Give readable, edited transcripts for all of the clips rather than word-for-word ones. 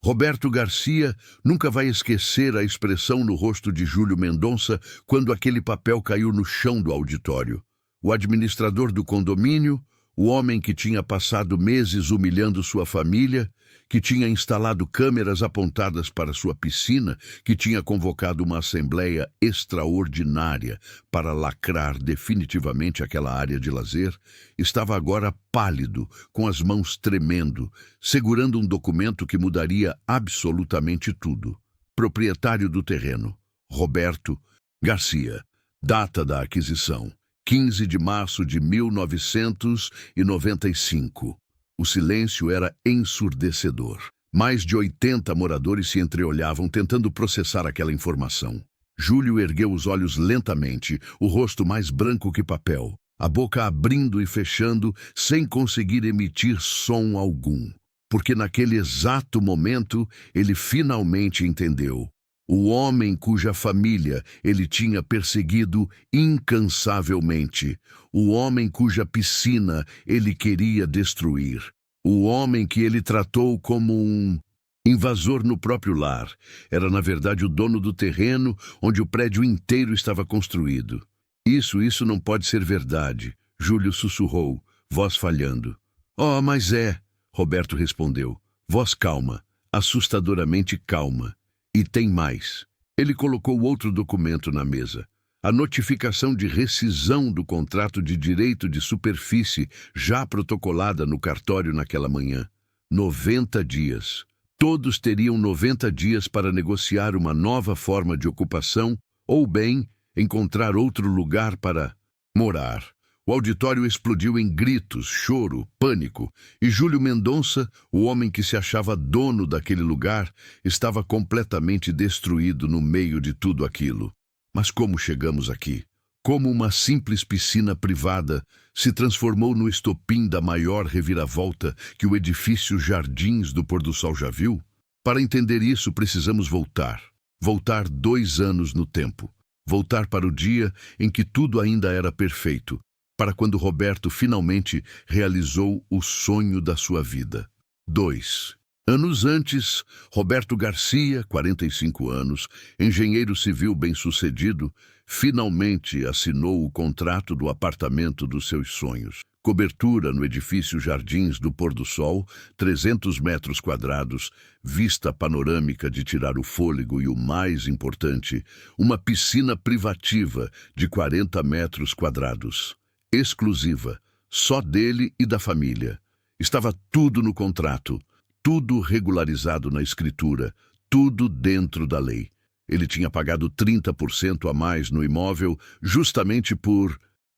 Roberto Garcia nunca vai esquecer a expressão no rosto de Júlio Mendonça quando aquele papel caiu no chão do auditório. O administrador do condomínio, o homem que tinha passado meses humilhando sua família, que tinha instalado câmeras apontadas para sua piscina, que tinha convocado uma assembleia extraordinária para lacrar definitivamente aquela área de lazer, estava agora pálido, com as mãos tremendo, segurando um documento que mudaria absolutamente tudo. Proprietário do terreno, Roberto Garcia. Data da aquisição, 15 de março de 1995. O silêncio era ensurdecedor. Mais de 80 moradores se entreolhavam tentando processar aquela informação. Júlio ergueu os olhos lentamente, o rosto mais branco que papel, a boca abrindo e fechando sem conseguir emitir som algum. Porque naquele exato momento ele finalmente entendeu. O homem cuja família ele tinha perseguido incansavelmente, o homem cuja piscina ele queria destruir, o homem que ele tratou como um invasor no próprio lar, era na verdade o dono do terreno onde o prédio inteiro estava construído. Isso não pode ser verdade, Júlio sussurrou, voz falhando. Oh, mas é, Roberto respondeu, voz calma, assustadoramente calma. E tem mais. Ele colocou outro documento na mesa. A notificação de rescisão do contrato de direito de superfície já protocolada no cartório naquela manhã. 90 dias. Todos teriam 90 dias para negociar uma nova forma de ocupação ou, bem, encontrar outro lugar para morar. O auditório explodiu em gritos, choro, pânico, e Júlio Mendonça, o homem que se achava dono daquele lugar, estava completamente destruído no meio de tudo aquilo. Mas como chegamos aqui? Como uma simples piscina privada se transformou no estopim da maior reviravolta que o edifício Jardins do Pôr-do-Sol já viu? Para entender isso, precisamos voltar. Voltar 2 anos no tempo. Voltar para o dia em que tudo ainda era perfeito. Para quando Roberto finalmente realizou o sonho da sua vida. 2 anos antes, Roberto Garcia, 45 anos, engenheiro civil bem-sucedido, finalmente assinou o contrato do apartamento dos seus sonhos. Cobertura no edifício Jardins do Pôr-do-Sol, 300 metros quadrados, vista panorâmica de tirar o fôlego e o mais importante, uma piscina privativa de 40 metros quadrados. Exclusiva, só dele e da família. Estava tudo no contrato, tudo regularizado na escritura, tudo dentro da lei. Ele tinha pagado 30% a mais no imóvel justamente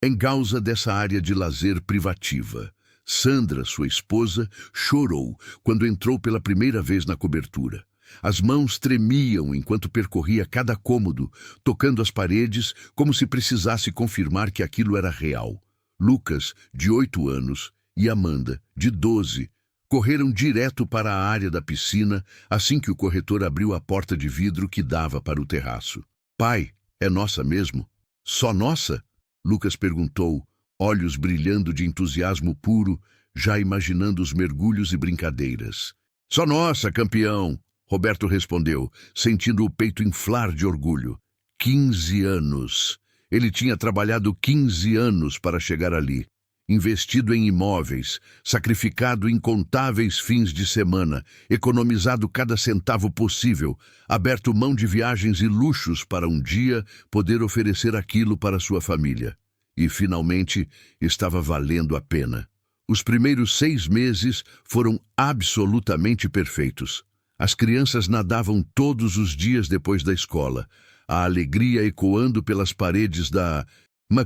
em causa dessa área de lazer privativa. Sandra, sua esposa, chorou quando entrou pela primeira vez na cobertura. As mãos tremiam enquanto percorria cada cômodo, tocando as paredes como se precisasse confirmar que aquilo era real. Lucas, de 8 anos, e Amanda, de 12, correram direto para a área da piscina assim que o corretor abriu a porta de vidro que dava para o terraço. Pai, é nossa mesmo? Só nossa? Lucas perguntou, olhos brilhando de entusiasmo puro, já imaginando os mergulhos e brincadeiras. Só nossa, campeão! Roberto respondeu, sentindo o peito inflar de orgulho. 15 anos! Ele tinha trabalhado 15 anos para chegar ali, investido em imóveis, sacrificado incontáveis fins de semana, economizado cada centavo possível, aberto mão de viagens e luxos para um dia poder oferecer aquilo para sua família. E, finalmente, estava valendo a pena. Os primeiros 6 meses foram absolutamente perfeitos. As crianças nadavam todos os dias depois da escola, a alegria ecoando pelas paredes da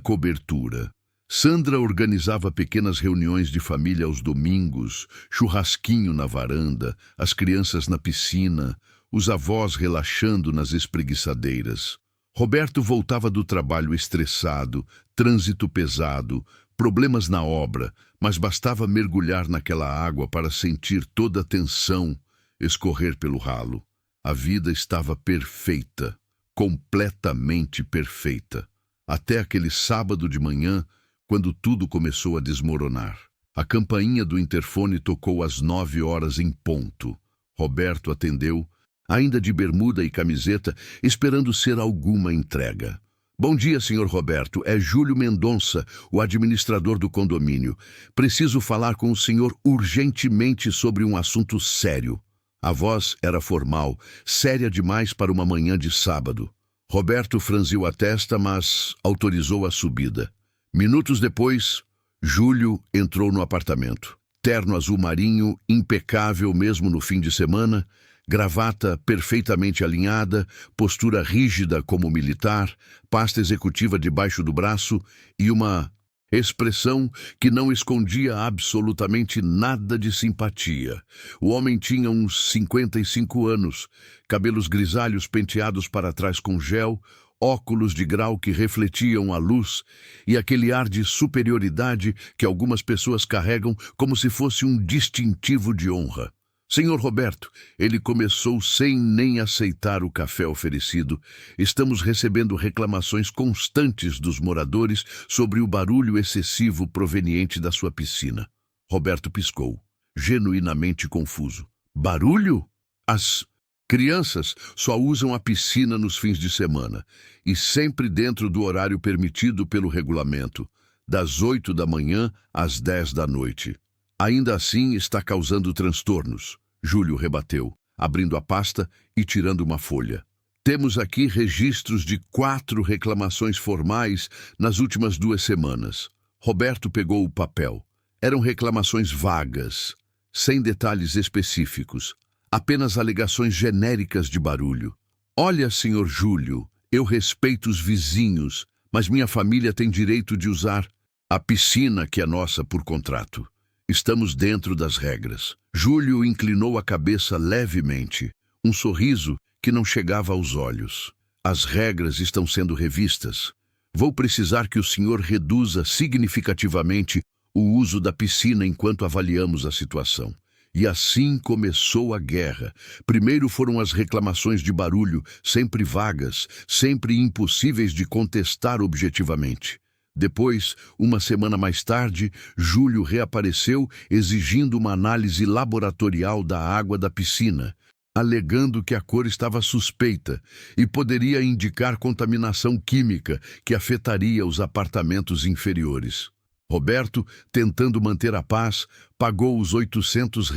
cobertura. Sandra organizava pequenas reuniões de família aos domingos, churrasquinho na varanda, as crianças na piscina, os avós relaxando nas espreguiçadeiras. Roberto voltava do trabalho estressado, trânsito pesado, problemas na obra, mas bastava mergulhar naquela água para sentir toda a tensão escorrer pelo ralo. A vida estava perfeita. Completamente perfeita, até aquele sábado de manhã, quando tudo começou a desmoronar. A campainha do interfone tocou às 9 horas em ponto. Roberto atendeu, ainda de bermuda e camiseta, esperando ser alguma entrega. Bom dia, senhor Roberto. É Júlio Mendonça, o administrador do condomínio. Preciso falar com o senhor urgentemente sobre um assunto sério. A voz era formal, séria demais para uma manhã de sábado. Roberto franziu a testa, mas autorizou a subida. Minutos depois, Júlio entrou no apartamento. Terno azul marinho, impecável mesmo no fim de semana, gravata perfeitamente alinhada, postura rígida como militar, pasta executiva debaixo do braço e uma expressão que não escondia absolutamente nada de simpatia. O homem tinha uns 55 anos, cabelos grisalhos penteados para trás com gel, óculos de grau que refletiam a luz e aquele ar de superioridade que algumas pessoas carregam como se fosse um distintivo de honra. Senhor Roberto, ele começou sem nem aceitar o café oferecido. Estamos recebendo reclamações constantes dos moradores sobre o barulho excessivo proveniente da sua piscina. Roberto piscou, genuinamente confuso. Barulho? As crianças só usam a piscina nos fins de semana e sempre dentro do horário permitido pelo regulamento, das 8 da manhã às 10 da noite. Ainda assim está causando transtornos, Júlio rebateu, abrindo a pasta e tirando uma folha. Temos aqui registros de 4 reclamações formais nas últimas 2 semanas. Roberto pegou o papel. Eram reclamações vagas, sem detalhes específicos, apenas alegações genéricas de barulho. Olha, senhor Júlio, eu respeito os vizinhos, mas minha família tem direito de usar a piscina que é nossa por contrato. Estamos dentro das regras. Júlio inclinou a cabeça levemente, um sorriso que não chegava aos olhos. As regras estão sendo revistas. Vou precisar que o senhor reduza significativamente o uso da piscina enquanto avaliamos a situação. E assim começou a guerra. Primeiro foram as reclamações de barulho, sempre vagas, sempre impossíveis de contestar objetivamente. Depois, uma semana mais tarde, Júlio reapareceu exigindo uma análise laboratorial da água da piscina, alegando que a cor estava suspeita e poderia indicar contaminação química que afetaria os apartamentos inferiores. Roberto, tentando manter a paz, pagou os R$ 800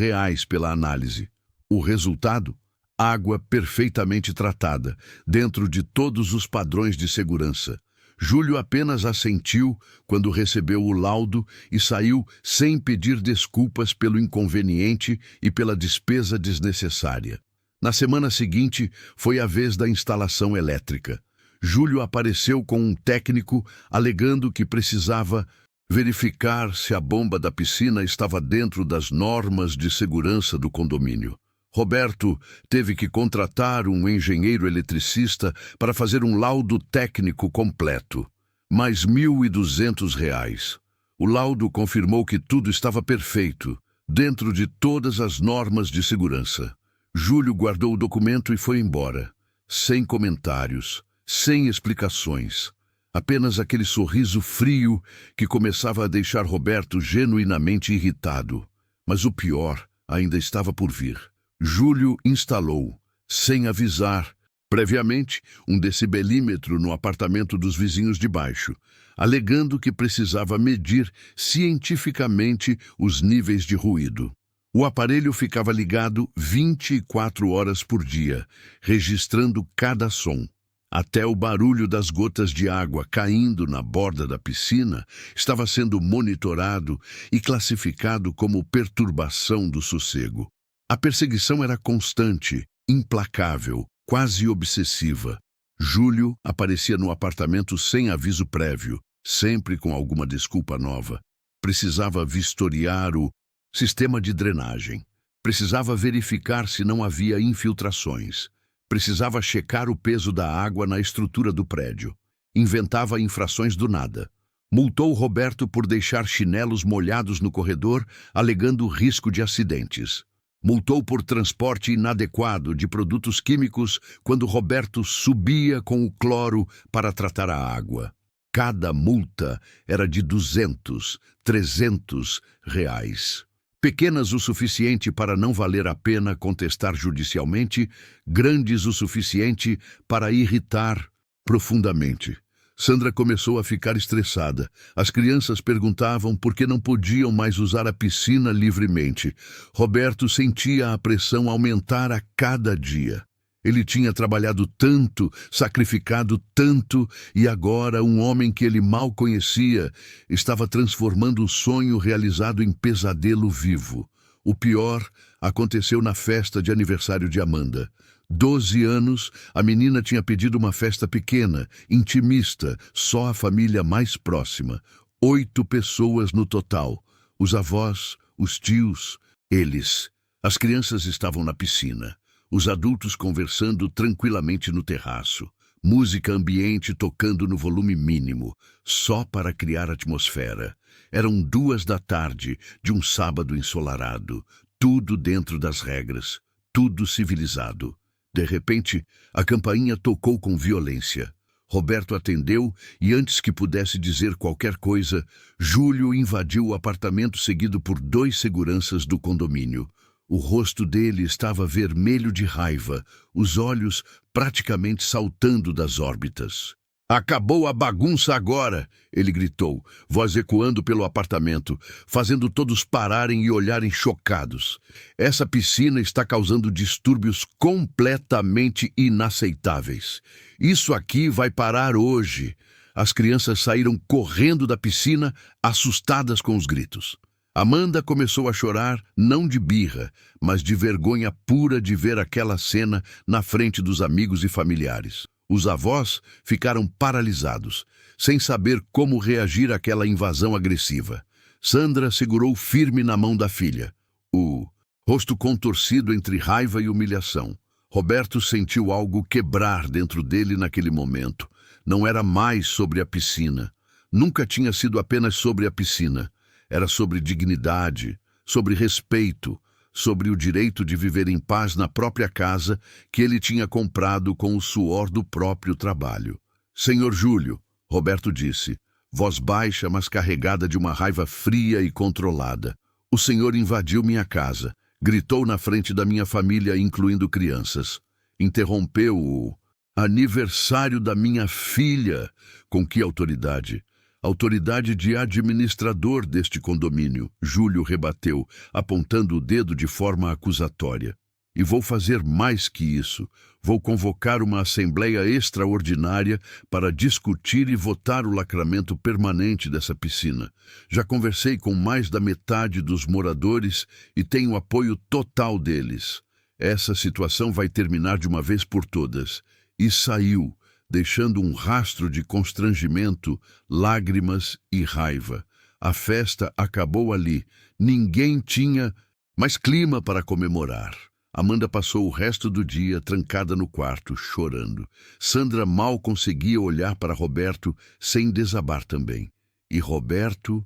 pela análise. O resultado? Água perfeitamente tratada, dentro de todos os padrões de segurança. Júlio apenas assentiu quando recebeu o laudo e saiu sem pedir desculpas pelo inconveniente e pela despesa desnecessária. Na semana seguinte, foi a vez da instalação elétrica. Júlio apareceu com um técnico alegando que precisava verificar se a bomba da piscina estava dentro das normas de segurança do condomínio. Roberto teve que contratar um engenheiro eletricista para fazer um laudo técnico completo, mais R$ 1.200. O laudo confirmou que tudo estava perfeito, dentro de todas as normas de segurança. Júlio guardou o documento e foi embora, sem comentários, sem explicações. Apenas aquele sorriso frio que começava a deixar Roberto genuinamente irritado. Mas o pior ainda estava por vir. Júlio instalou, sem avisar, previamente, um decibelímetro no apartamento dos vizinhos de baixo, alegando que precisava medir cientificamente os níveis de ruído. O aparelho ficava ligado 24 horas por dia, registrando cada som. Até o barulho das gotas de água caindo na borda da piscina estava sendo monitorado e classificado como perturbação do sossego. A perseguição era constante, implacável, quase obsessiva. Júlio aparecia no apartamento sem aviso prévio, sempre com alguma desculpa nova. Precisava vistoriar o sistema de drenagem. Precisava verificar se não havia infiltrações. Precisava checar o peso da água na estrutura do prédio. Inventava infrações do nada. Multou Roberto por deixar chinelos molhados no corredor, alegando risco de acidentes. Multou por transporte inadequado de produtos químicos quando Roberto subia com o cloro para tratar a água. Cada multa era de R$ 200, R$ 300. Pequenas o suficiente para não valer a pena contestar judicialmente, grandes o suficiente para irritar profundamente. Sandra começou a ficar estressada. As crianças perguntavam por que não podiam mais usar a piscina livremente. Roberto sentia a pressão aumentar a cada dia. Ele tinha trabalhado tanto, sacrificado tanto, e agora um homem que ele mal conhecia estava transformando o sonho realizado em pesadelo vivo. O pior aconteceu na festa de aniversário de Amanda. 12 anos, a menina tinha pedido uma festa pequena, intimista, só a família mais próxima. 8 pessoas no total. Os avós, os tios, eles. As crianças estavam na piscina. Os adultos conversando tranquilamente no terraço. Música ambiente tocando no volume mínimo, só para criar atmosfera. Eram 2 da tarde de um sábado ensolarado. Tudo dentro das regras. Tudo civilizado. De repente, a campainha tocou com violência. Roberto atendeu e, antes que pudesse dizer qualquer coisa, Júlio invadiu o apartamento seguido por 2 seguranças do condomínio. O rosto dele estava vermelho de raiva, os olhos praticamente saltando das órbitas. "Acabou a bagunça agora!" ele gritou, voz ecoando pelo apartamento, fazendo todos pararem e olharem chocados. "Essa piscina está causando distúrbios completamente inaceitáveis. Isso aqui vai parar hoje." As crianças saíram correndo da piscina, assustadas com os gritos. Amanda começou a chorar, não de birra, mas de vergonha pura de ver aquela cena na frente dos amigos e familiares. Os avós ficaram paralisados, sem saber como reagir àquela invasão agressiva. Sandra segurou firme na mão da filha, o rosto contorcido entre raiva e humilhação. Roberto sentiu algo quebrar dentro dele naquele momento. Não era mais sobre a piscina. Nunca tinha sido apenas sobre a piscina. Era sobre dignidade, sobre respeito, sobre o direito de viver em paz na própria casa que ele tinha comprado com o suor do próprio trabalho. "Senhor Júlio", Roberto disse, voz baixa, mas carregada de uma raiva fria e controlada. "O senhor invadiu minha casa, gritou na frente da minha família, incluindo crianças. Interrompeu o aniversário da minha filha." "Com que autoridade?" "Autoridade de administrador deste condomínio", Júlio rebateu, apontando o dedo de forma acusatória. "E vou fazer mais que isso. Vou convocar uma assembleia extraordinária para discutir e votar o lacramento permanente dessa piscina. Já conversei com mais da metade dos moradores e tenho apoio total deles. Essa situação vai terminar de uma vez por todas." E saiu, deixando um rastro de constrangimento, lágrimas e raiva. A festa acabou ali. Ninguém tinha mais clima para comemorar. Amanda passou o resto do dia trancada no quarto, chorando. Sandra mal conseguia olhar para Roberto sem desabar também. E Roberto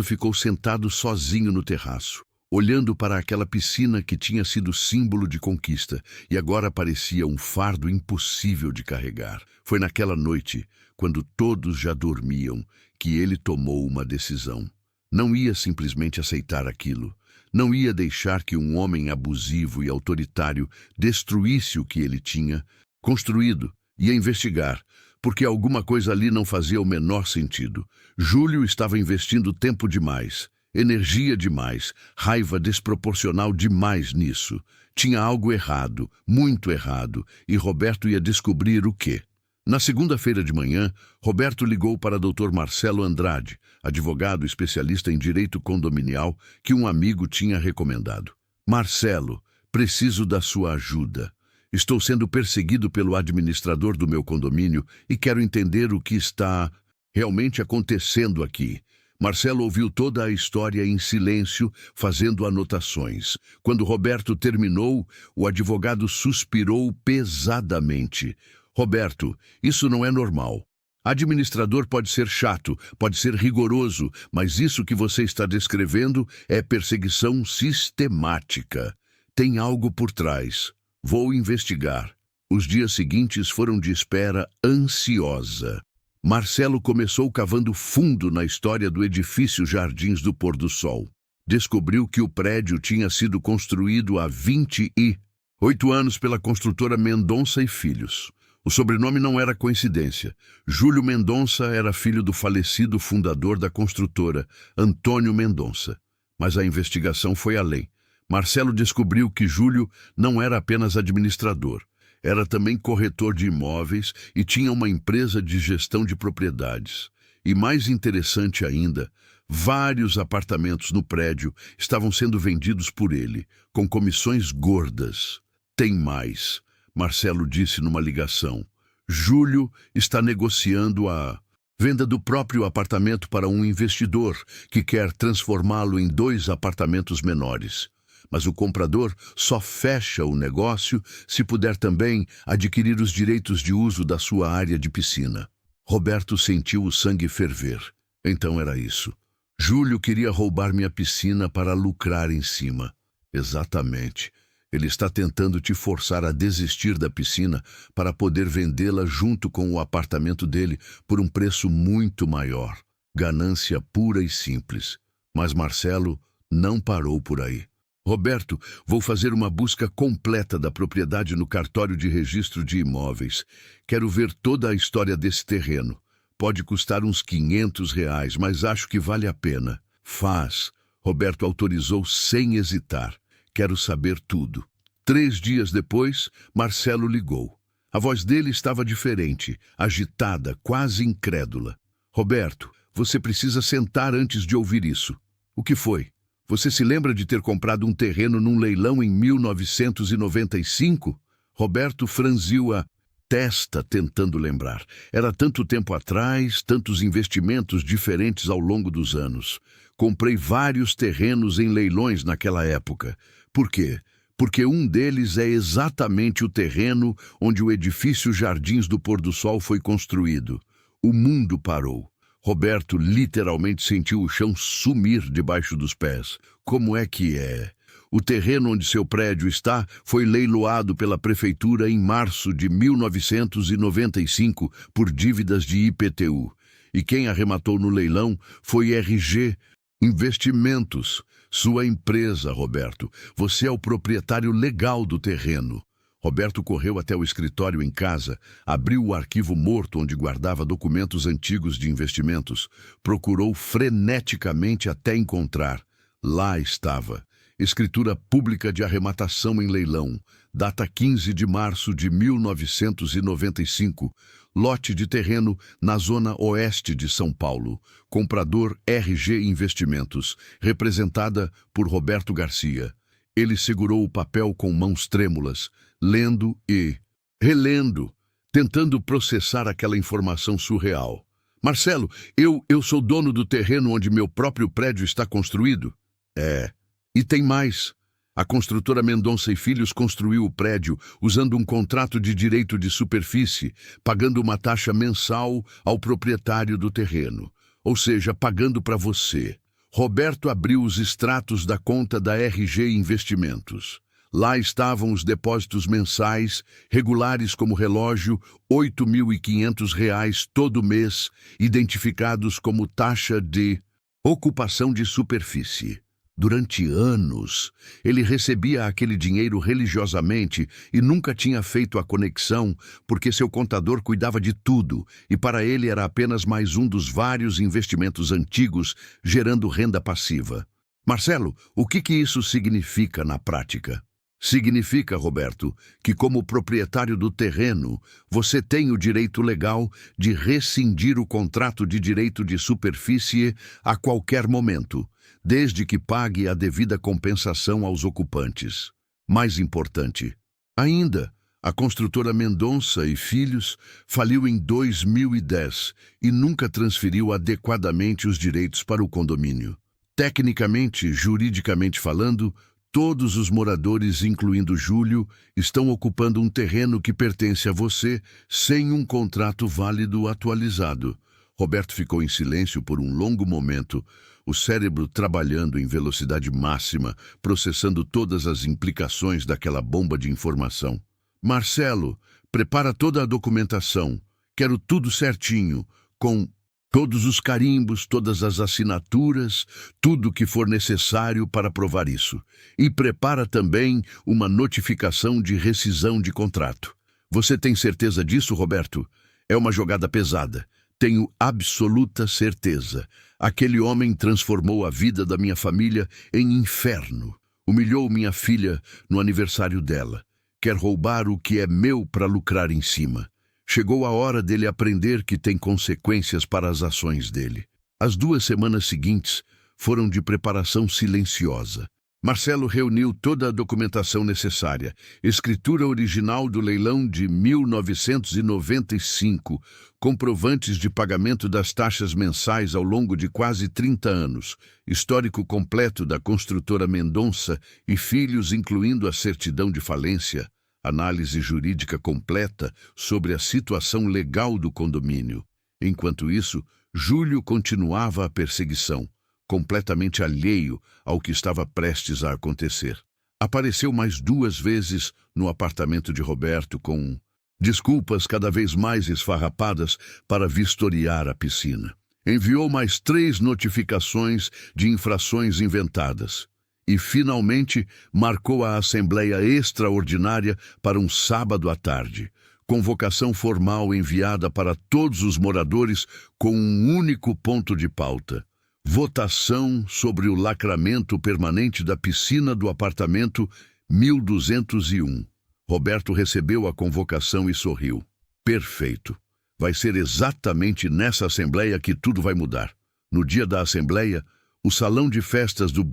ficou sentado sozinho no terraço, olhando para aquela piscina que tinha sido símbolo de conquista e agora parecia um fardo impossível de carregar. Foi naquela noite, quando todos já dormiam, que ele tomou uma decisão. Não ia simplesmente aceitar aquilo. Não ia deixar que um homem abusivo e autoritário destruísse o que ele tinha construído. Ia investigar, porque alguma coisa ali não fazia o menor sentido. Júlio estava investindo tempo demais, energia demais, raiva desproporcional demais nisso. Tinha algo errado, muito errado, e Roberto ia descobrir o quê. Na segunda-feira de manhã, Roberto ligou para Dr. Marcelo Andrade, advogado especialista em direito condominial que um amigo tinha recomendado. "Marcelo, preciso da sua ajuda. Estou sendo perseguido pelo administrador do meu condomínio e quero entender o que está realmente acontecendo aqui." Marcelo ouviu toda a história em silêncio, fazendo anotações. Quando Roberto terminou, o advogado suspirou pesadamente. "Roberto, isso não é normal. Administrador pode ser chato, pode ser rigoroso, mas isso que você está descrevendo é perseguição sistemática. Tem algo por trás. Vou investigar." Os dias seguintes foram de espera ansiosa. Marcelo começou cavando fundo na história do edifício Jardins do Pôr do Sol. descobriu que o prédio tinha sido construído há 28 anos pela construtora Mendonça e Filhos. O sobrenome não era coincidência. Júlio Mendonça era filho do falecido fundador da construtora, Antônio Mendonça. Mas a investigação foi além. Marcelo descobriu que Júlio não era apenas administrador, era também corretor de imóveis e tinha uma empresa de gestão de propriedades. E mais interessante ainda, vários apartamentos no prédio estavam sendo vendidos por ele, com comissões gordas. Tem mais, Marcelo disse numa ligação. Júlio está negociando a venda do próprio apartamento para um investidor que quer transformá-lo em 2 apartamentos menores. Mas o comprador só fecha o negócio se puder também adquirir os direitos de uso da sua área de piscina. Roberto sentiu o sangue ferver. Então era isso. Júlio queria roubar minha piscina para lucrar em cima. Exatamente. Ele está tentando te forçar a desistir da piscina para poder vendê-la junto com o apartamento dele por um preço muito maior. Ganância pura e simples. Mas Marcelo não parou por aí. Roberto, vou fazer uma busca completa da propriedade no cartório de registro de imóveis. Quero ver toda a história desse terreno. Pode custar uns R$ 500, mas acho que vale a pena. Faz. Roberto autorizou sem hesitar. Quero saber tudo. 3 dias depois, Marcelo ligou. A voz dele estava diferente, agitada, quase incrédula. Roberto, você precisa sentar antes de ouvir isso. O que foi? Você se lembra de ter comprado um terreno num leilão em 1995? Roberto franziu a testa tentando lembrar. Era tanto tempo atrás, tantos investimentos diferentes ao longo dos anos. Comprei vários terrenos em leilões naquela época. Por quê? Porque um deles é exatamente o terreno onde o edifício Jardins do Pôr do Sol foi construído. O mundo parou. Roberto literalmente sentiu o chão sumir debaixo dos pés. Como é que é? O terreno onde seu prédio está foi leiloado pela prefeitura em março de 1995 por dívidas de IPTU. E quem arrematou no leilão foi RG Investimentos. Sua empresa, Roberto. Você é o proprietário legal do terreno. Roberto correu até o escritório em casa, abriu o arquivo morto onde guardava documentos antigos de investimentos, procurou freneticamente até encontrar. Lá estava. Escritura pública de arrematação em leilão, data 15 de março de 1995, lote de terreno na zona oeste de São Paulo, comprador RG Investimentos, representada por Roberto Garcia. Ele segurou o papel com mãos trêmulas, lendo e relendo, tentando processar aquela informação surreal. Marcelo, eu sou dono do terreno onde meu próprio prédio está construído? É. E tem mais. A construtora Mendonça e Filhos construiu o prédio usando um contrato de direito de superfície, pagando uma taxa mensal ao proprietário do terreno. Ou seja, pagando para você. Roberto abriu os extratos da conta da RG Investimentos. Lá estavam os depósitos mensais, regulares como relógio, R$ 8.500 todo mês, identificados como taxa de ocupação de superfície. Durante anos, ele recebia aquele dinheiro religiosamente e nunca tinha feito a conexão porque seu contador cuidava de tudo e para ele era apenas mais um dos vários investimentos antigos gerando renda passiva. Marcelo, o que isso significa na prática? Significa, Roberto, que como proprietário do terreno, você tem o direito legal de rescindir o contrato de direito de superfície a qualquer momento, desde que pague a devida compensação aos ocupantes. Mais importante ainda, a construtora Mendonça e Filhos faliu em 2010 e nunca transferiu adequadamente os direitos para o condomínio. Tecnicamente, juridicamente falando, todos os moradores, incluindo Júlio, estão ocupando um terreno que pertence a você sem um contrato válido atualizado. Roberto ficou em silêncio por um longo momento, o cérebro trabalhando em velocidade máxima, processando todas as implicações daquela bomba de informação. Marcelo, prepara toda a documentação. Quero tudo certinho, com Todos os carimbos, todas as assinaturas, tudo que for necessário para provar isso. E prepara também uma notificação de rescisão de contrato. Você tem certeza disso, Roberto? É uma jogada pesada. Tenho absoluta certeza. Aquele homem transformou a vida da minha família em inferno. Humilhou minha filha no aniversário dela. Quer roubar o que é meu para lucrar em cima. Chegou a hora dele aprender que tem consequências para as ações dele. As 2 semanas seguintes foram de preparação silenciosa. Marcelo reuniu toda a documentação necessária, escritura original do leilão de 1995, comprovantes de pagamento das taxas mensais ao longo de quase 30 anos, histórico completo da construtora Mendonça e Filhos, incluindo a certidão de falência, análise jurídica completa sobre a situação legal do condomínio. Enquanto isso, Júlio continuava a perseguição, completamente alheio ao que estava prestes a acontecer. Apareceu mais 2 vezes no apartamento de Roberto com desculpas cada vez mais esfarrapadas para vistoriar a piscina. Enviou mais 3 notificações de infrações inventadas. E, finalmente, marcou a Assembleia Extraordinária para um sábado à tarde. Convocação formal enviada para todos os moradores com um único ponto de pauta: votação sobre o lacramento permanente da piscina do apartamento 1201. Roberto recebeu a convocação e sorriu. Perfeito. Vai ser exatamente nessa assembleia que tudo vai mudar. No dia da assembleia, o salão de festas do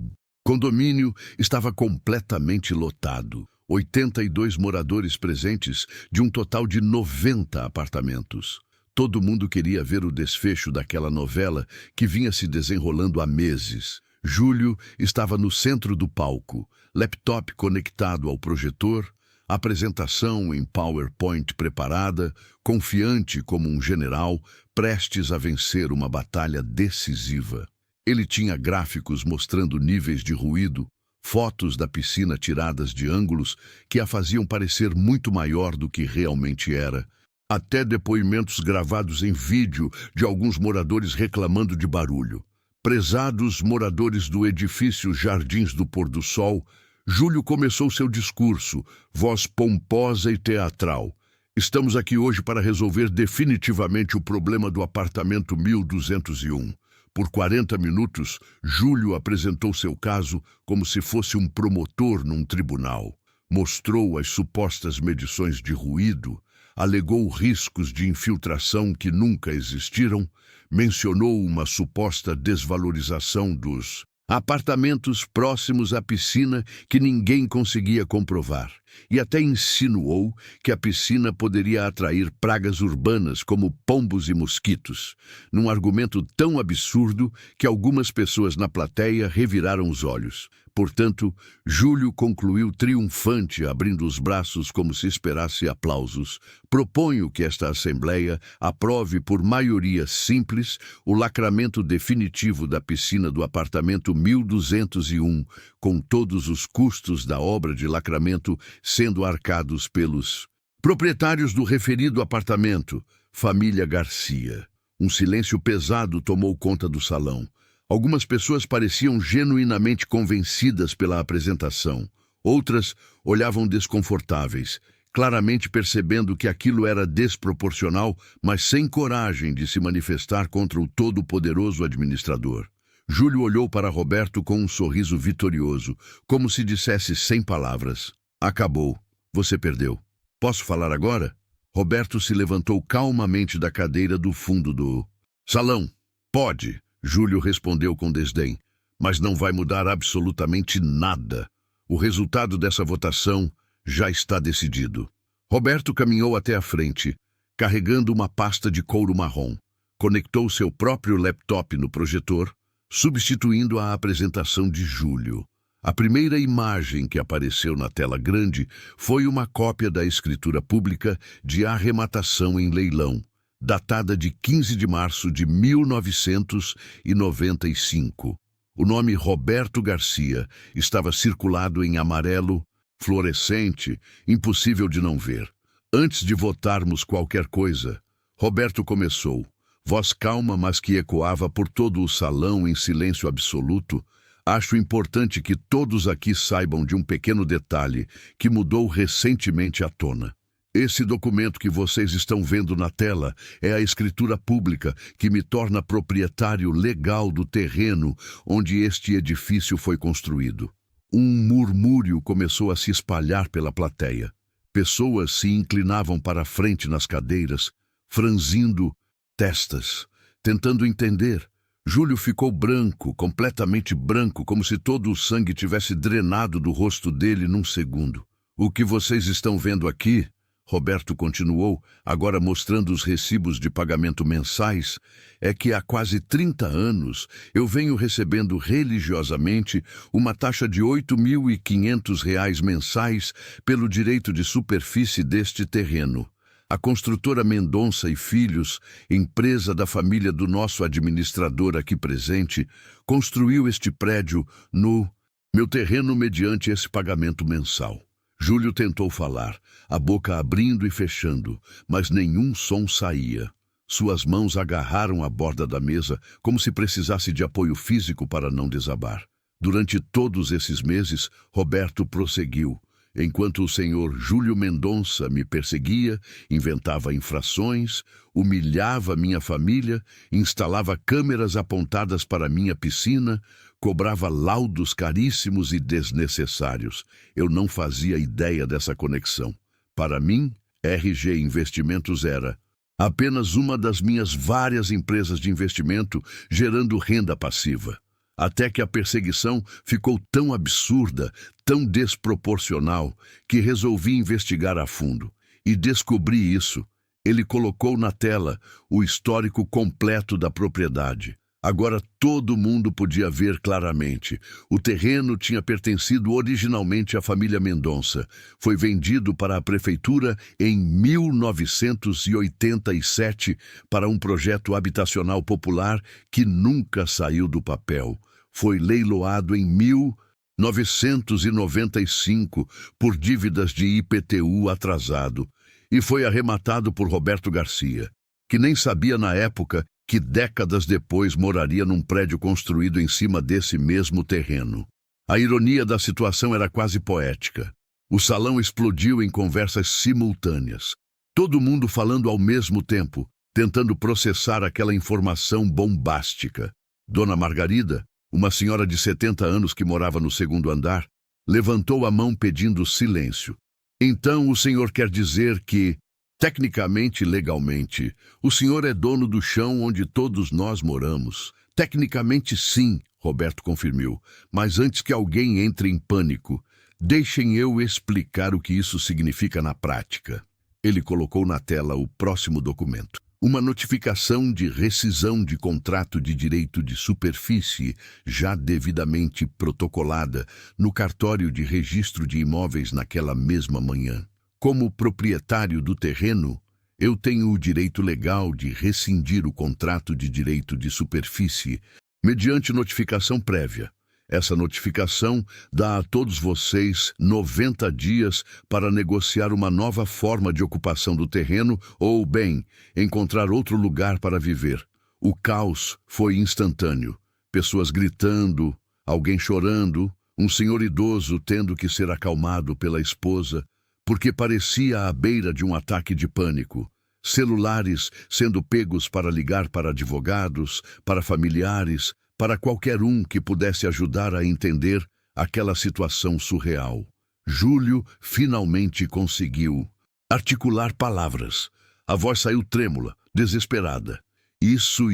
condomínio estava completamente lotado. 82 moradores presentes de um total de 90 apartamentos. Todo mundo queria ver o desfecho daquela novela que vinha se desenrolando há meses. Júlio estava no centro do palco, laptop conectado ao projetor, apresentação em PowerPoint preparada, confiante como um general, prestes a vencer uma batalha decisiva. Ele tinha gráficos mostrando níveis de ruído, fotos da piscina tiradas de ângulos que a faziam parecer muito maior do que realmente era, até depoimentos gravados em vídeo de alguns moradores reclamando de barulho. Prezados moradores do edifício Jardins do Pôr do Sol, Júlio começou seu discurso, voz pomposa e teatral. Estamos aqui hoje para resolver definitivamente o problema do apartamento 1201. Por 40 minutos, Júlio apresentou seu caso como se fosse um promotor num tribunal. Mostrou as supostas medições de ruído, alegou riscos de infiltração que nunca existiram, mencionou uma suposta desvalorização dos apartamentos próximos à piscina que ninguém conseguia comprovar, e até insinuou que a piscina poderia atrair pragas urbanas como pombos e mosquitos, num argumento tão absurdo que algumas pessoas na plateia reviraram os olhos. Portanto, Júlio concluiu triunfante, abrindo os braços como se esperasse aplausos. Proponho que esta Assembleia aprove por maioria simples o lacramento definitivo da piscina do apartamento 1201, com todos os custos da obra de lacramento sendo arcados pelos proprietários do referido apartamento, família Garcia. Um silêncio pesado tomou conta do salão. Algumas pessoas pareciam genuinamente convencidas pela apresentação. Outras olhavam desconfortáveis, claramente percebendo que aquilo era desproporcional, mas sem coragem de se manifestar contra o todo-poderoso administrador. Júlio olhou para Roberto com um sorriso vitorioso, como se dissesse sem palavras: acabou, você perdeu. Posso falar agora? Roberto se levantou calmamente da cadeira do fundo do salão. Pode. Júlio respondeu com desdém, mas não vai mudar absolutamente nada. O resultado dessa votação já está decidido. Roberto caminhou até a frente, carregando uma pasta de couro marrom. Conectou seu próprio laptop no projetor, substituindo a apresentação de Júlio. A primeira imagem que apareceu na tela grande foi uma cópia da escritura pública de arrematação em leilão, datada de 15 de março de 1995. O nome Roberto Garcia estava circulado em amarelo, fluorescente, impossível de não ver. Antes de votarmos qualquer coisa, Roberto começou: Voz calma, mas que ecoava por todo o salão em silêncio absoluto. Acho importante que todos aqui saibam de um pequeno detalhe que mudou recentemente à tona. Esse documento que vocês estão vendo na tela é a escritura pública que me torna proprietário legal do terreno onde este edifício foi construído. Um murmúrio começou a se espalhar pela plateia. Pessoas se inclinavam para a frente nas cadeiras, franzindo testas, tentando entender. Júlio ficou branco, completamente branco, como se todo o sangue tivesse drenado do rosto dele num segundo. O que vocês estão vendo aqui, Roberto continuou, agora mostrando os recibos de pagamento mensais, é que há quase 30 anos eu venho recebendo religiosamente uma taxa de R$ 8.500 mensais pelo direito de superfície deste terreno. A construtora Mendonça e Filhos, empresa da família do nosso administrador aqui presente, construiu este prédio no meu terreno mediante esse pagamento mensal. Júlio tentou falar, a boca abrindo e fechando, mas nenhum som saía. Suas mãos agarraram a borda da mesa, como se precisasse de apoio físico para não desabar. Durante todos esses meses, Roberto prosseguiu. Enquanto o senhor Júlio Mendonça me perseguia, inventava infrações, humilhava minha família, instalava câmeras apontadas para minha piscina, cobrava laudos caríssimos e desnecessários. Eu não fazia ideia dessa conexão. Para mim, RG Investimentos era apenas uma das minhas várias empresas de investimento gerando renda passiva. Até que a perseguição ficou tão absurda, tão desproporcional, que resolvi investigar a fundo. E descobri isso. Ele colocou na tela o histórico completo da propriedade. Agora todo mundo podia ver claramente. O terreno tinha pertencido originalmente à família Mendonça. Foi vendido para a prefeitura em 1987 para um projeto habitacional popular que nunca saiu do papel. Foi leiloado em 1995 por dívidas de IPTU atrasado e foi arrematado por Roberto Garcia, que nem sabia na época que décadas depois moraria num prédio construído em cima desse mesmo terreno. A ironia da situação era quase poética. O salão explodiu em conversas simultâneas. Todo mundo falando ao mesmo tempo, tentando processar aquela informação bombástica. Dona Margarida, uma senhora de 70 anos que morava no segundo andar, levantou a mão pedindo silêncio. Então o senhor quer dizer que, tecnicamente e legalmente, o senhor é dono do chão onde todos nós moramos? Tecnicamente sim, Roberto confirmou, mas antes que alguém entre em pânico, deixem eu explicar o que isso significa na prática. Ele colocou na tela o próximo documento. Uma notificação de rescisão de contrato de direito de superfície já devidamente protocolada no cartório de registro de imóveis naquela mesma manhã. Como proprietário do terreno, eu tenho o direito legal de rescindir o contrato de direito de superfície mediante notificação prévia. Essa notificação dá a todos vocês 90 dias para negociar uma nova forma de ocupação do terreno ou, bem, encontrar outro lugar para viver. O caos foi instantâneo. Pessoas gritando, alguém chorando, um senhor idoso tendo que ser acalmado pela esposa, porque parecia à beira de um ataque de pânico. Celulares sendo pegos para ligar para advogados, para familiares, para qualquer um que pudesse ajudar a entender aquela situação surreal. Júlio finalmente conseguiu articular palavras. A voz saiu trêmula, desesperada. Isso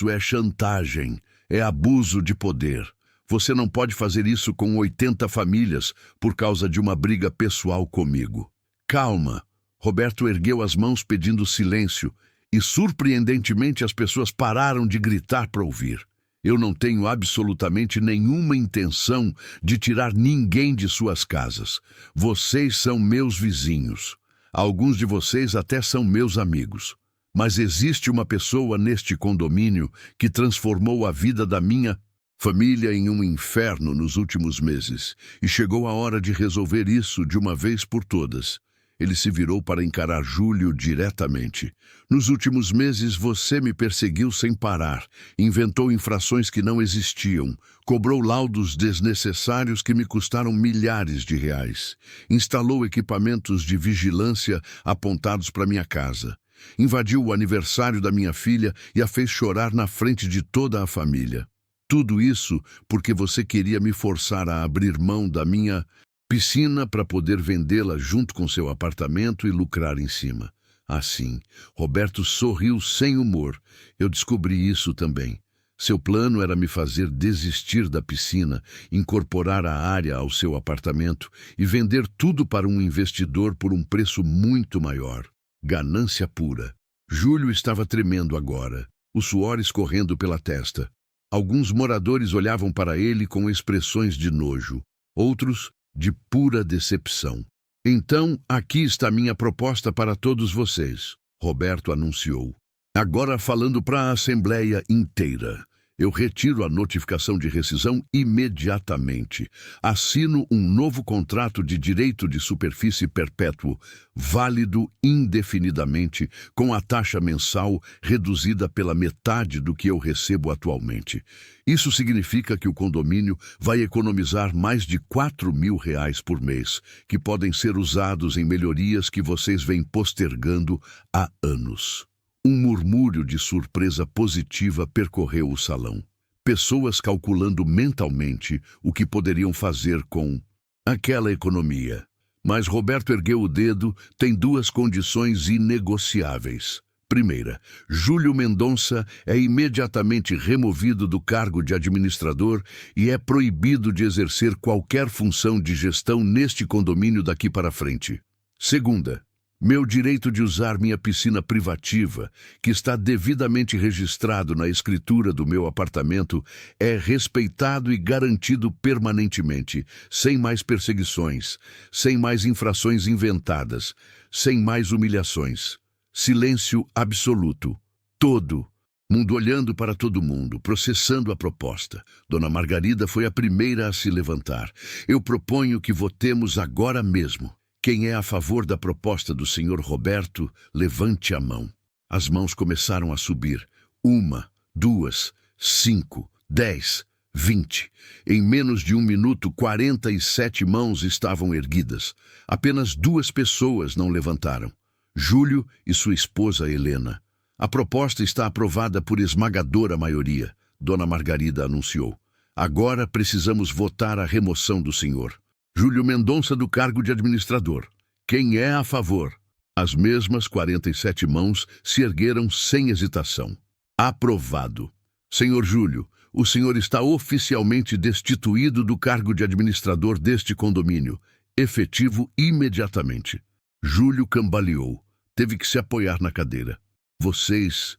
é chantagem, é abuso de poder. Você não pode fazer isso com 80 famílias por causa de uma briga pessoal comigo. Calma. Roberto ergueu as mãos pedindo silêncio e, surpreendentemente, as pessoas pararam de gritar para ouvir. Eu não tenho absolutamente nenhuma intenção de tirar ninguém de suas casas. Vocês são meus vizinhos. Alguns de vocês até são meus amigos. Mas existe uma pessoa neste condomínio que transformou a vida da minha família em um inferno nos últimos meses. E chegou a hora de resolver isso de uma vez por todas. Ele se virou para encarar Júlio diretamente. Nos últimos meses você me perseguiu sem parar, inventou infrações que não existiam, cobrou laudos desnecessários que me custaram milhares de reais, instalou equipamentos de vigilância apontados para minha casa, invadiu o aniversário da minha filha e a fez chorar na frente de toda a família. Tudo isso porque você queria me forçar a abrir mão da minha piscina para poder vendê-la junto com seu apartamento e lucrar em cima. Assim, Roberto sorriu sem humor. Eu descobri isso também. Seu plano era me fazer desistir da piscina, incorporar a área ao seu apartamento e vender tudo para um investidor por um preço muito maior. Ganância pura. Júlio estava tremendo agora, o suor escorrendo pela testa. Alguns moradores olhavam para ele com expressões de nojo, outros de pura decepção. Então, aqui está minha proposta para todos vocês, Roberto anunciou. Agora falando para a Assembleia inteira. Eu retiro a notificação de rescisão imediatamente. Assino um novo contrato de direito de superfície perpétuo, válido indefinidamente, com a taxa mensal reduzida pela metade do que eu recebo atualmente. Isso significa que o condomínio vai economizar mais de R$ 4.000 por mês, que podem ser usados em melhorias que vocês vêm postergando há anos. Um murmúrio de surpresa positiva percorreu o salão. Pessoas calculando mentalmente o que poderiam fazer com aquela economia. Mas Roberto ergueu o dedo, tem duas condições inegociáveis. Primeira, Júlio Mendonça é imediatamente removido do cargo de administrador e é proibido de exercer qualquer função de gestão neste condomínio daqui para frente. Segunda, meu direito de usar minha piscina privativa, que está devidamente registrado na escritura do meu apartamento, é respeitado e garantido permanentemente, sem mais perseguições, sem mais infrações inventadas, sem mais humilhações. Silêncio absoluto. Todo mundo olhando para todo mundo, processando a proposta. Dona Margarida foi a primeira a se levantar. Eu proponho que votemos agora mesmo. Quem é a favor da proposta do senhor Roberto, levante a mão. As mãos começaram a subir. 1, 2, 5, 10, 20. Em menos de 1 minuto, 47 mãos estavam erguidas. Apenas 2 pessoas não levantaram. Júlio e sua esposa Helena. A proposta está aprovada por esmagadora maioria, Dona Margarida anunciou. Agora precisamos votar a remoção do senhor Júlio Mendonça do cargo de administrador. Quem é a favor? As mesmas 47 mãos se ergueram sem hesitação. Aprovado. Senhor Júlio, o senhor está oficialmente destituído do cargo de administrador deste condomínio, efetivo imediatamente. Júlio cambaleou. Teve que se apoiar na cadeira. Vocês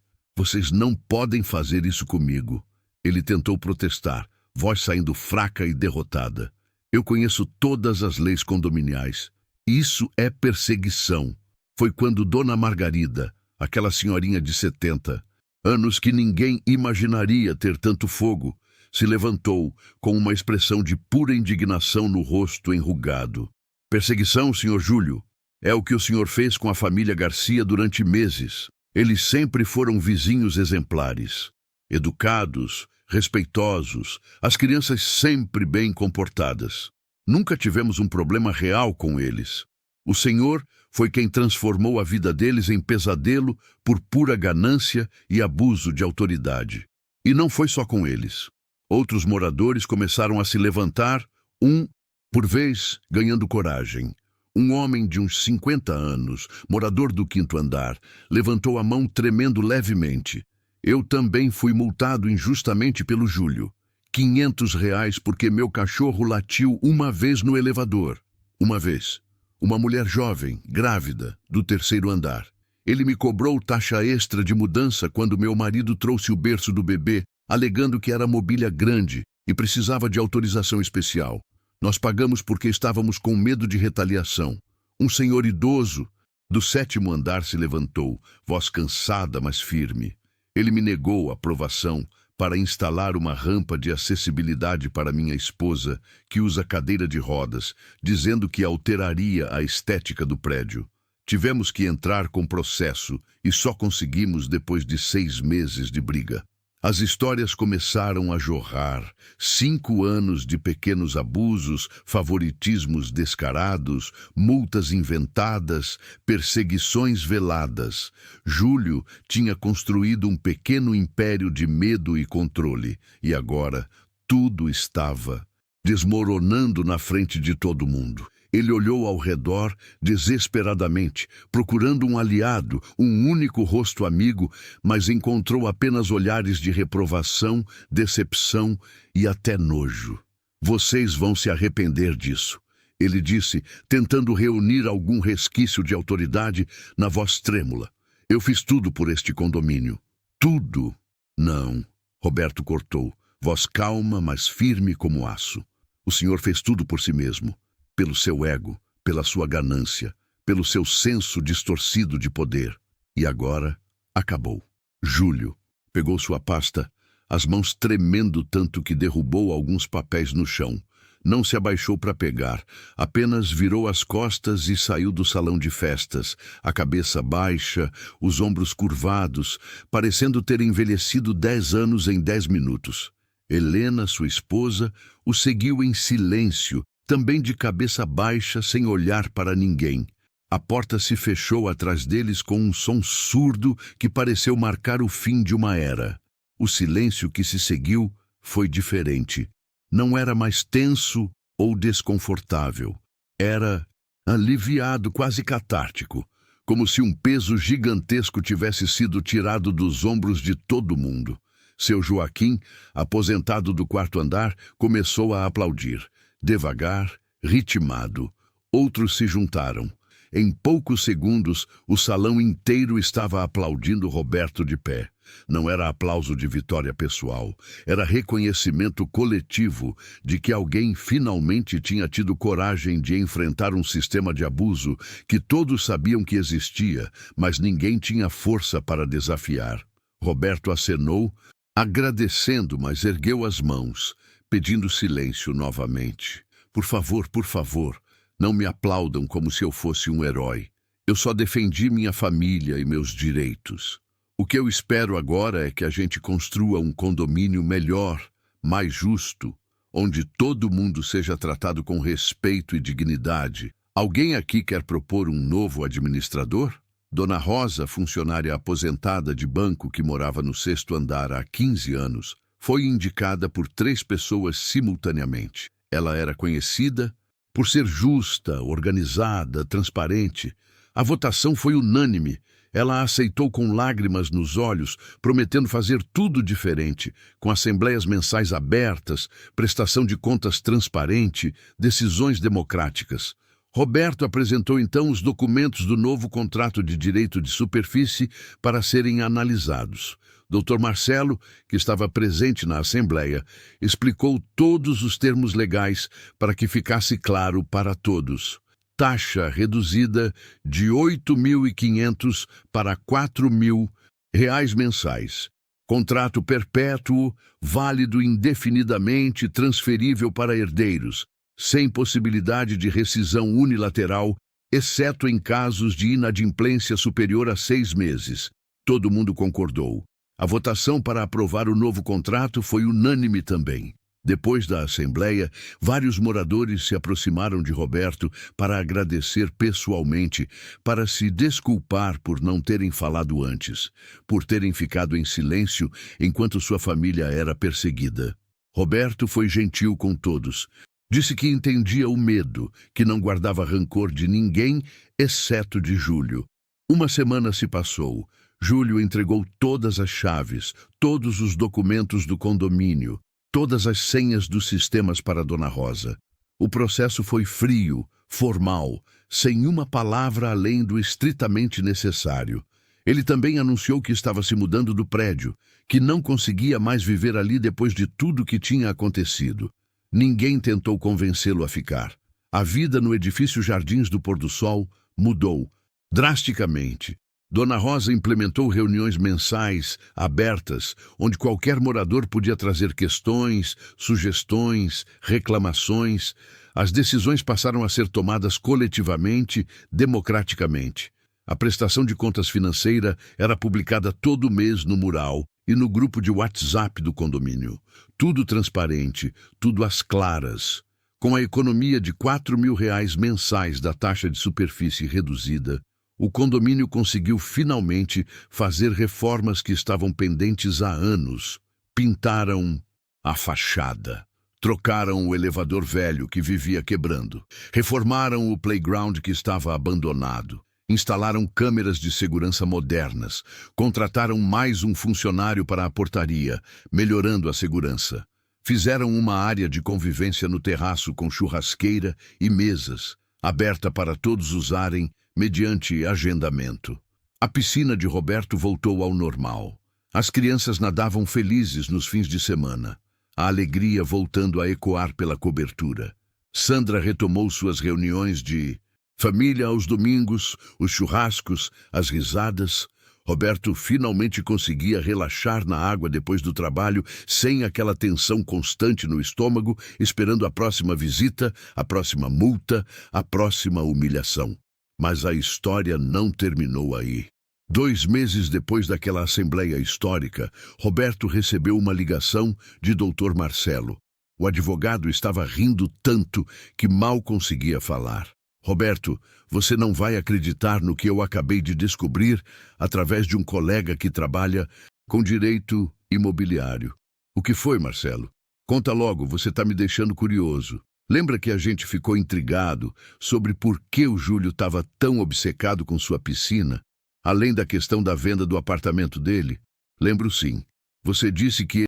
não podem fazer isso comigo. Ele tentou protestar, voz saindo fraca e derrotada. Eu conheço todas as leis condominiais. Isso é perseguição. Foi quando Dona Margarida, aquela senhorinha de 70, anos que ninguém imaginaria ter tanto fogo, se levantou com uma expressão de pura indignação no rosto enrugado. Perseguição, senhor Júlio? É o que o senhor fez com a família Garcia durante meses. Eles sempre foram vizinhos exemplares, educados, respeitosos, as crianças sempre bem comportadas. Nunca tivemos um problema real com eles. O senhor foi quem transformou a vida deles em pesadelo por pura ganância e abuso de autoridade. E não foi só com eles. Outros moradores começaram a se levantar, um por vez, ganhando coragem. Um homem de uns 50 anos, morador do 5º andar, levantou a mão tremendo levemente. Eu também fui multado injustamente pelo Júlio. R$ 500 porque meu cachorro latiu uma vez no elevador. Uma vez. Uma mulher jovem, grávida, do 3º andar. Ele me cobrou taxa extra de mudança quando meu marido trouxe o berço do bebê, alegando que era mobília grande e precisava de autorização especial. Nós pagamos porque estávamos com medo de retaliação. Um senhor idoso do 7º andar se levantou, voz cansada, mas firme. Ele me negou a aprovação para instalar uma rampa de acessibilidade para minha esposa, que usa cadeira de rodas, dizendo que alteraria a estética do prédio. Tivemos que entrar com processo e só conseguimos depois de 6 meses de briga. As histórias começaram a jorrar. 5 anos de pequenos abusos, favoritismos descarados, multas inventadas, perseguições veladas. Júlio tinha construído um pequeno império de medo e controle, e agora tudo estava desmoronando na frente de todo mundo. Ele olhou ao redor desesperadamente, procurando um aliado, um único rosto amigo, mas encontrou apenas olhares de reprovação, decepção e até nojo. Vocês vão se arrepender disso, ele disse, tentando reunir algum resquício de autoridade na voz trêmula. Eu fiz tudo por este condomínio. Tudo? Não, Roberto cortou, voz calma, mas firme como aço. O senhor fez tudo por si mesmo. Pelo seu ego, pela sua ganância, pelo seu senso distorcido de poder. E agora, acabou. Júlio pegou sua pasta, as mãos tremendo tanto que derrubou alguns papéis no chão. Não se abaixou para pegar, apenas virou as costas e saiu do salão de festas, a cabeça baixa, os ombros curvados, parecendo ter envelhecido 10 anos em 10 minutos. Helena, sua esposa, o seguiu em silêncio, também de cabeça baixa, sem olhar para ninguém. A porta se fechou atrás deles com um som surdo que pareceu marcar o fim de uma era. O silêncio que se seguiu foi diferente. Não era mais tenso ou desconfortável. Era aliviado, quase catártico, como se um peso gigantesco tivesse sido tirado dos ombros de todo mundo. Seu Joaquim, aposentado do 4º andar, começou a aplaudir. Devagar, ritmado. Outros se juntaram. Em poucos segundos, o salão inteiro estava aplaudindo Roberto de pé. Não era aplauso de vitória pessoal, era reconhecimento coletivo de que alguém finalmente tinha tido coragem de enfrentar um sistema de abuso que todos sabiam que existia, mas ninguém tinha força para desafiar. Roberto acenou, agradecendo, mas ergueu as mãos, pedindo silêncio novamente. Por favor, não me aplaudam como se eu fosse um herói. Eu só defendi minha família e meus direitos. O que eu espero agora é que a gente construa um condomínio melhor, mais justo, onde todo mundo seja tratado com respeito e dignidade. Alguém aqui quer propor um novo administrador? Dona Rosa, funcionária aposentada de banco que morava no 6º andar há 15 anos, foi indicada por 3 pessoas simultaneamente. Ela era conhecida por ser justa, organizada, transparente. A votação foi unânime. Ela aceitou com lágrimas nos olhos, prometendo fazer tudo diferente, com assembleias mensais abertas, prestação de contas transparente, decisões democráticas. Roberto apresentou então os documentos do novo contrato de direito de superfície para serem analisados. Dr. Marcelo, que estava presente na Assembleia, explicou todos os termos legais para que ficasse claro para todos. Taxa reduzida de R$ 8.500 para R$ 4.000 mensais. Contrato perpétuo, válido indefinidamente, transferível para herdeiros, sem possibilidade de rescisão unilateral, exceto em casos de inadimplência superior a 6 meses. Todo mundo concordou. A votação para aprovar o novo contrato foi unânime também. Depois da Assembleia, vários moradores se aproximaram de Roberto para agradecer pessoalmente, para se desculpar por não terem falado antes, por terem ficado em silêncio enquanto sua família era perseguida. Roberto foi gentil com todos. Disse que entendia o medo, que não guardava rancor de ninguém, exceto de Júlio. Uma semana se passou. Júlio entregou todas as chaves, todos os documentos do condomínio, todas as senhas dos sistemas para Dona Rosa. O processo foi frio, formal, sem uma palavra além do estritamente necessário. Ele também anunciou que estava se mudando do prédio, que não conseguia mais viver ali depois de tudo que tinha acontecido. Ninguém tentou convencê-lo a ficar. A vida no edifício Jardins do Pôr do Sol mudou drasticamente. Dona Rosa implementou reuniões mensais, abertas, onde qualquer morador podia trazer questões, sugestões, reclamações. As decisões passaram a ser tomadas coletivamente, democraticamente. A prestação de contas financeira era publicada todo mês no mural e no grupo de WhatsApp do condomínio. Tudo transparente, tudo às claras. Com a economia de R$ 4.000 mensais da taxa de superfície reduzida, o condomínio conseguiu finalmente fazer reformas que estavam pendentes há anos. Pintaram a fachada. Trocaram o elevador velho que vivia quebrando. Reformaram o playground que estava abandonado. Instalaram câmeras de segurança modernas. Contrataram mais um funcionário para a portaria, melhorando a segurança. Fizeram uma área de convivência no terraço com churrasqueira e mesas, aberta para todos usarem mediante agendamento. A piscina de Roberto voltou ao normal. As crianças nadavam felizes nos fins de semana, a alegria voltando a ecoar pela cobertura. Sandra retomou suas reuniões de família aos domingos, os churrascos, as risadas. Roberto finalmente conseguia relaxar na água depois do trabalho, sem aquela tensão constante no estômago, esperando a próxima visita, a próxima multa, a próxima humilhação. Mas a história não terminou aí. 2 meses depois daquela assembleia histórica, Roberto recebeu uma ligação de Dr. Marcelo. O advogado estava rindo tanto que mal conseguia falar. Roberto, você não vai acreditar no que eu acabei de descobrir através de um colega que trabalha com direito imobiliário. O que foi, Marcelo? Conta logo, você está me deixando curioso. Lembra que a gente ficou intrigado sobre por que o Júlio estava tão obcecado com sua piscina, além da questão da venda do apartamento dele? Lembro sim. Você disse que